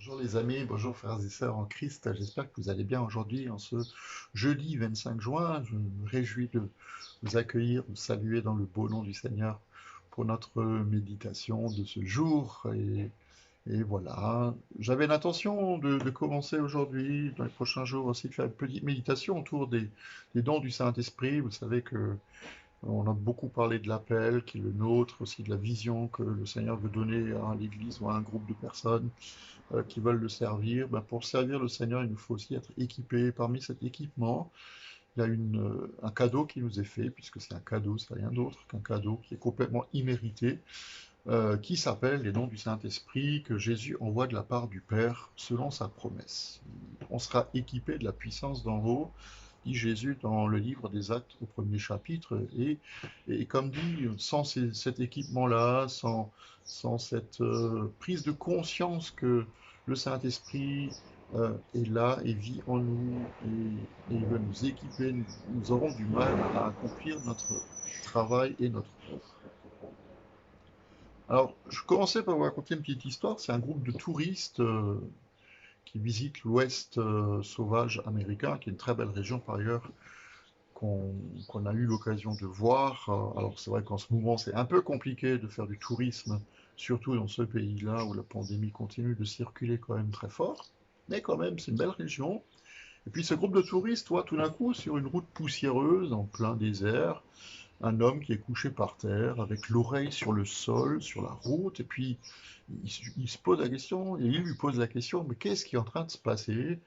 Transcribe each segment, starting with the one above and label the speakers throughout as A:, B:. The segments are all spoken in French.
A: Bonjour les amis, bonjour frères et sœurs en Christ, j'espère que vous allez bien aujourd'hui en ce jeudi 25 juin. Je me réjouis de vous accueillir, de vous saluer dans le beau nom du Seigneur pour notre méditation de ce jour. Et voilà, j'avais l'intention de commencer aujourd'hui, dans les prochains jours aussi, de faire une petite méditation autour des dons du Saint-Esprit. Vous savez que on a beaucoup parlé de l'appel qui est le nôtre, aussi de la vision que le Seigneur veut donner à l'Église ou à un groupe de personnes qui veulent le servir. Ben, pour servir le Seigneur, il nous faut aussi être équipé. Parmi cet équipement, il y a un cadeau qui nous est fait, puisque c'est un cadeau, c'est rien d'autre qu'un cadeau qui est complètement immérité, qui s'appelle les dons du Saint-Esprit que Jésus envoie de la part du Père selon sa promesse. On sera équipé de la puissance d'en haut, dit Jésus dans le livre des Actes au premier chapitre. Et comme dit, sans cet équipement-là, sans cette prise de conscience que le Saint-Esprit est là et vit en nous et il veut nous équiper, nous aurons du mal à accomplir notre travail et notre œuvre. Alors, je commençais par vous raconter une petite histoire. C'est un groupe de touristes qui visitent l'Ouest sauvage américain, qui est une très belle région par ailleurs, qu'on qu'on a eu l'occasion de voir. Alors, c'est vrai qu'en ce moment, c'est un peu compliqué de faire du tourisme, surtout dans ce pays-là où la pandémie continue de circuler quand même très fort. Mais quand même, c'est une belle région. Et puis, ce groupe de touristes voit tout d'un coup, sur une route poussiéreuse, en plein désert, un homme qui est couché par terre, avec l'oreille sur le sol, sur la route, et puis il se pose la question, et il lui pose la question, mais qu'est-ce qui est en train de se passer?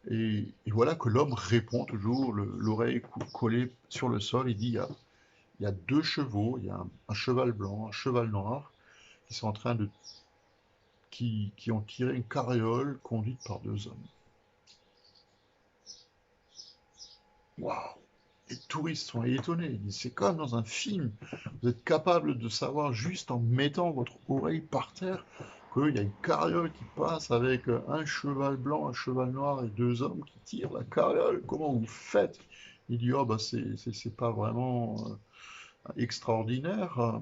A: Et voilà que l'homme répond toujours, l'oreille collée sur le sol, il dit, il y a deux chevaux, il y a un cheval blanc, un cheval noir, qui sont en train de, qui ont tiré une carriole conduite par deux hommes. Waouh! Les touristes sont étonnés. Ils disent, c'est comme dans un film. Vous êtes capable de savoir juste en mettant votre oreille par terre qu'il y a une carriole qui passe avec un cheval blanc, un cheval noir et deux hommes qui tirent la carriole. Comment vous faites? Il dit, oh bah c'est pas vraiment extraordinaire.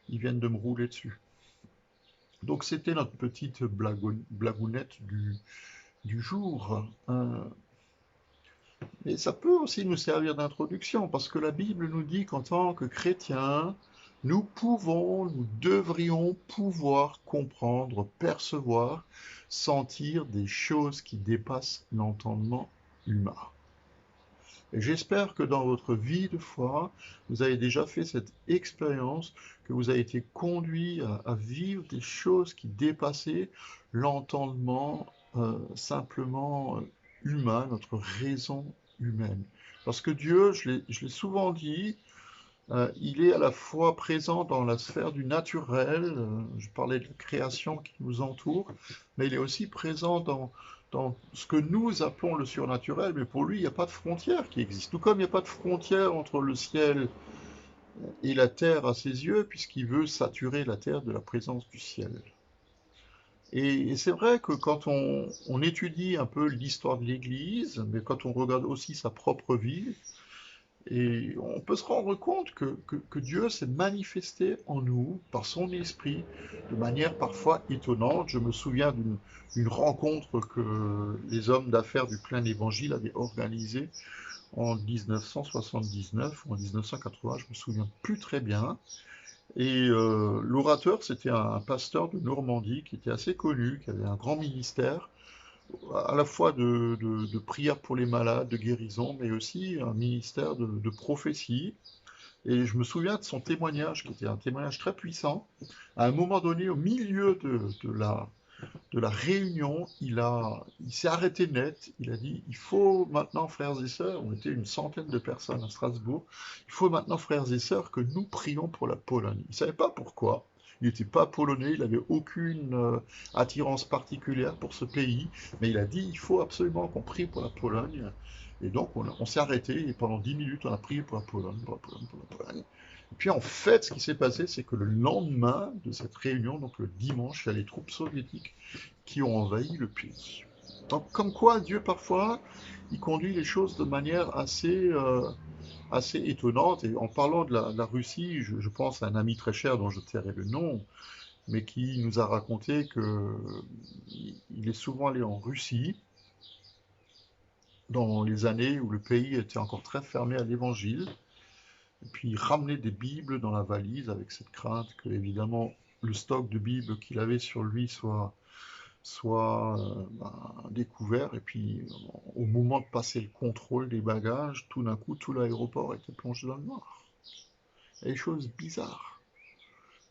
A: Ils viennent de me rouler dessus. Donc c'était notre petite blagounette du jour. Et ça peut aussi nous servir d'introduction, parce que la Bible nous dit qu'en tant que chrétiens, nous devrions pouvoir comprendre, percevoir, sentir des choses qui dépassent l'entendement humain. Et j'espère que dans votre vie de foi, vous avez déjà fait cette expérience, que vous avez été conduit à vivre des choses qui dépassaient l'entendement simplement humain, notre raison humaine. Parce que Dieu, je l'ai souvent dit, il est à la fois présent dans la sphère du naturel, je parlais de la création qui nous entoure, mais il est aussi présent dans ce que nous appelons le surnaturel, mais pour lui, il n'y a pas de frontière qui existe. Tout comme il n'y a pas de frontière entre le ciel et la terre à ses yeux, puisqu'il veut saturer la terre de la présence du ciel. Et c'est vrai que quand on étudie un peu l'histoire de l'Église, mais quand on regarde aussi sa propre vie, et on peut se rendre compte que Dieu s'est manifesté en nous par son esprit de manière parfois étonnante. Je me souviens d'une rencontre que les hommes d'affaires du plein évangile avaient organisée en 1979 ou en 1980, je me souviens plus très bien. Et l'orateur, c'était un pasteur de Normandie qui était assez connu, qui avait un grand ministère à la fois de prière pour les malades, de guérison, mais aussi un ministère de prophétie. Et je me souviens de son témoignage, qui était un témoignage très puissant. À un moment donné, au milieu de la réunion, il s'est arrêté net. Il a dit, il faut maintenant, frères et sœurs, on était une centaine de personnes à Strasbourg, il faut maintenant, frères et sœurs, que nous prions pour la Pologne. Il ne savait pas pourquoi. Il n'était pas polonais, il n'avait aucune attirance particulière pour ce pays, mais il a dit, il faut absolument qu'on prie pour la Pologne. Et donc, on s'est arrêté et pendant 10 minutes, on a prié pour la Pologne, pour la Pologne, pour la Pologne. Et puis en fait, ce qui s'est passé, c'est que le lendemain de cette réunion, donc le dimanche, il y a les troupes soviétiques qui ont envahi le pays. Donc, comme quoi Dieu parfois, il conduit les choses de manière assez étonnante. Et en parlant de la Russie, je pense à un ami très cher dont je tairai le nom, mais qui nous a raconté qu'il est souvent allé en Russie dans les années où le pays était encore très fermé à l'évangile, et puis il ramenait des Bibles dans la valise avec cette crainte que, évidemment, le stock de Bibles qu'il avait sur lui soit découvert, et puis au moment de passer le contrôle des bagages, tout d'un coup, tout l'aéroport était plongé dans le noir. Et des choses bizarres.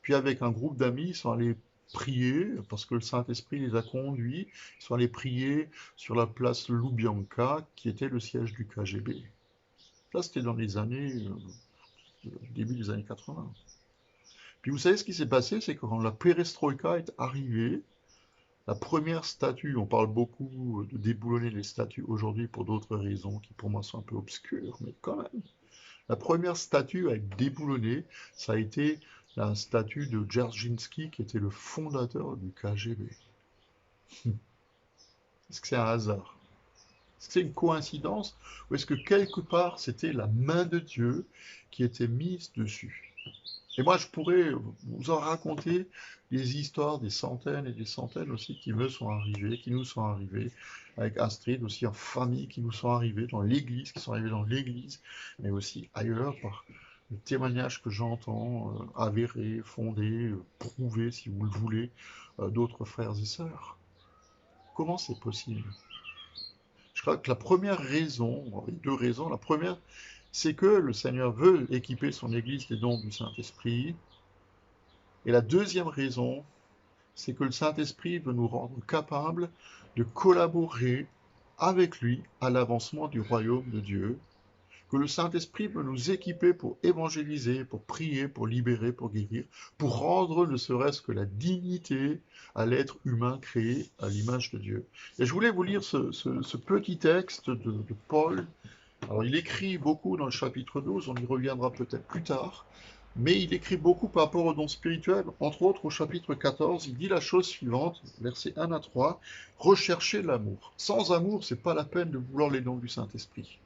A: Puis avec un groupe d'amis, ils sont allés prier, parce que le Saint-Esprit les a conduits, ils sont allés prier sur la place Loubianka, qui était le siège du KGB. Ça, c'était dans les années, début des années 80. Puis vous savez ce qui s'est passé, c'est que quand la perestroïka est arrivée, la première statue, on parle beaucoup de déboulonner les statues aujourd'hui pour d'autres raisons qui pour moi sont un peu obscures, mais quand même. La première statue à être déboulonnée, ça a été la statue de Dzerzhinsky, qui était le fondateur du KGB. Est-ce que c'est un hasard? Est-ce que c'est une coïncidence? Ou est-ce que quelque part c'était la main de Dieu qui était mise dessus? Et moi, je pourrais vous en raconter des histoires, des centaines et des centaines aussi qui me sont arrivées, qui nous sont arrivées, avec Astrid aussi en famille, qui nous sont arrivées dans l'église, qui sont arrivées dans l'église, mais aussi ailleurs par le témoignage que j'entends, avéré, fondé, prouvé, si vous le voulez, d'autres frères et sœurs. Comment c'est possible? Je crois que la première raison, bon, il y a deux raisons, la première, c'est que le Seigneur veut équiper son Église des dons du Saint-Esprit. Et la deuxième raison, c'est que le Saint-Esprit veut nous rendre capables de collaborer avec lui à l'avancement du royaume de Dieu, que le Saint-Esprit veut nous équiper pour évangéliser, pour prier, pour libérer, pour guérir, pour rendre ne serait-ce que la dignité à l'être humain créé à l'image de Dieu. Et je voulais vous lire ce petit texte de Paul. Alors il écrit beaucoup dans le chapitre 12, on y reviendra peut-être plus tard, mais il écrit beaucoup par rapport aux dons spirituels. Entre autres, au chapitre 14, il dit la chose suivante, versets 1 à 3, recherchez l'amour. Sans amour, c'est pas la peine de vouloir les dons du Saint-Esprit.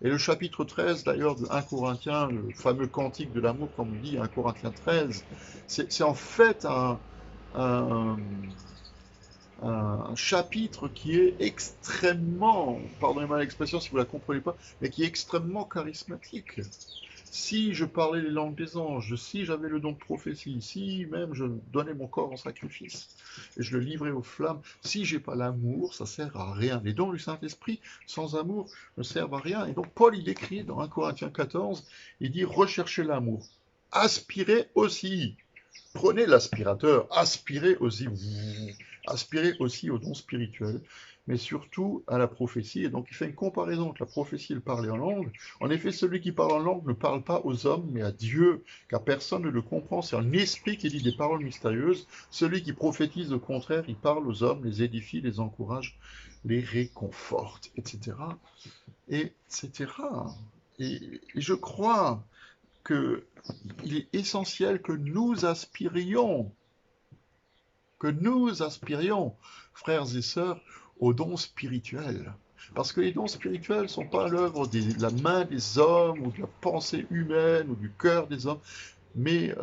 A: Et le chapitre 13, d'ailleurs, de 1 Corinthiens, le fameux cantique de l'amour, comme on dit, 1 Corinthiens 13, c'est en fait un, un chapitre qui est extrêmement, pardonnez-moi l'expression si vous ne la comprenez pas, mais qui est extrêmement charismatique. Si je parlais les langues des anges, si j'avais le don de prophétie, si même je donnais mon corps en sacrifice et je le livrais aux flammes, si j'ai pas l'amour, ça sert à rien. Les dons du Saint-Esprit, sans amour, ne servent à rien. Et donc Paul, il écrit dans 1 Corinthiens 14, il dit recherchez l'amour, aspirez aussi. Prenez l'aspirateur, aspirez aussi aux dons spirituels, mais surtout à la prophétie. Et donc il fait une comparaison entre la prophétie et le parler en langue. En effet, celui qui parle en langue ne parle pas aux hommes, mais à Dieu, car personne ne le comprend. C'est un esprit qui dit des paroles mystérieuses. Celui qui prophétise, au contraire, il parle aux hommes, les édifie, les encourage, les réconforte, etc. etc. Et je crois qu'il est essentiel que nous aspirions, frères et sœurs, aux dons spirituels. Parce que les dons spirituels ne sont pas l'œuvre de la main des hommes, ou de la pensée humaine, ou du cœur des hommes, mais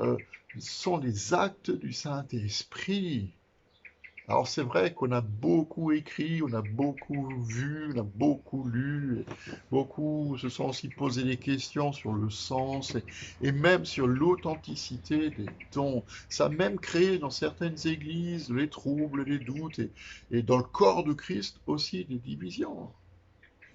A: sont les actes du Saint-Esprit. Alors c'est vrai qu'on a beaucoup écrit, on a beaucoup vu, on a beaucoup lu, beaucoup se sont aussi posé des questions sur le sens et même sur l'authenticité des dons. Ça a même créé dans certaines églises les troubles, les doutes et dans le corps de Christ aussi des divisions.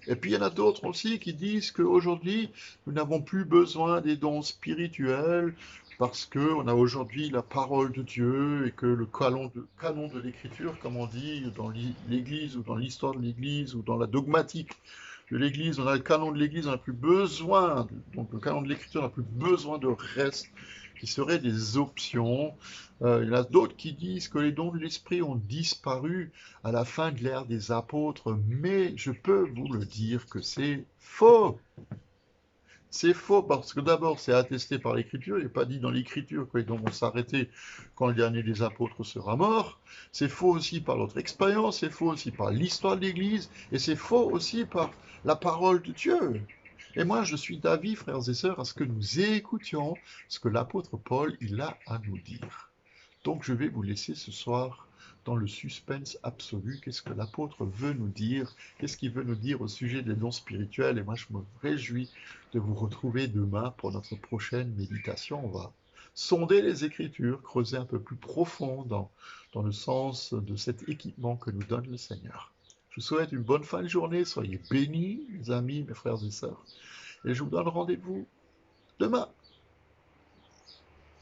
A: Et puis il y en a d'autres aussi qui disent qu'aujourd'hui, nous n'avons plus besoin des dons spirituels parce qu'on a aujourd'hui la parole de Dieu et que le canon de l'écriture, comme on dit dans l'Église ou dans l'histoire de l'Église ou dans la dogmatique de l'Église, on a le canon de l'Église, on n'a plus besoin, donc le canon de l'écriture n'a plus besoin de reste qui seraient des options. Il y en a d'autres qui disent que les dons de l'esprit ont disparu à la fin de l'ère des apôtres, mais je peux vous le dire que c'est faux. C'est faux parce que d'abord c'est attesté par l'écriture, il n'est pas dit dans l'écriture que les dons vont s'arrêter quand le dernier des apôtres sera mort. C'est faux aussi par notre expérience, c'est faux aussi par l'histoire de l'Église, et c'est faux aussi par la parole de Dieu. Et moi, je suis d'avis, frères et sœurs, à ce que nous écoutions ce que l'apôtre Paul, il a à nous dire. Donc je vais vous laisser ce soir dans le suspense absolu. Qu'est-ce que l'apôtre veut nous dire? Qu'est-ce qu'il veut nous dire au sujet des dons spirituels? Et moi, je me réjouis de vous retrouver demain pour notre prochaine méditation. On va sonder les Écritures, creuser un peu plus profond dans le sens de cet équipement que nous donne le Seigneur. Je vous souhaite une bonne fin de journée. Soyez bénis, mes amis, mes frères et sœurs. Et je vous donne rendez-vous demain.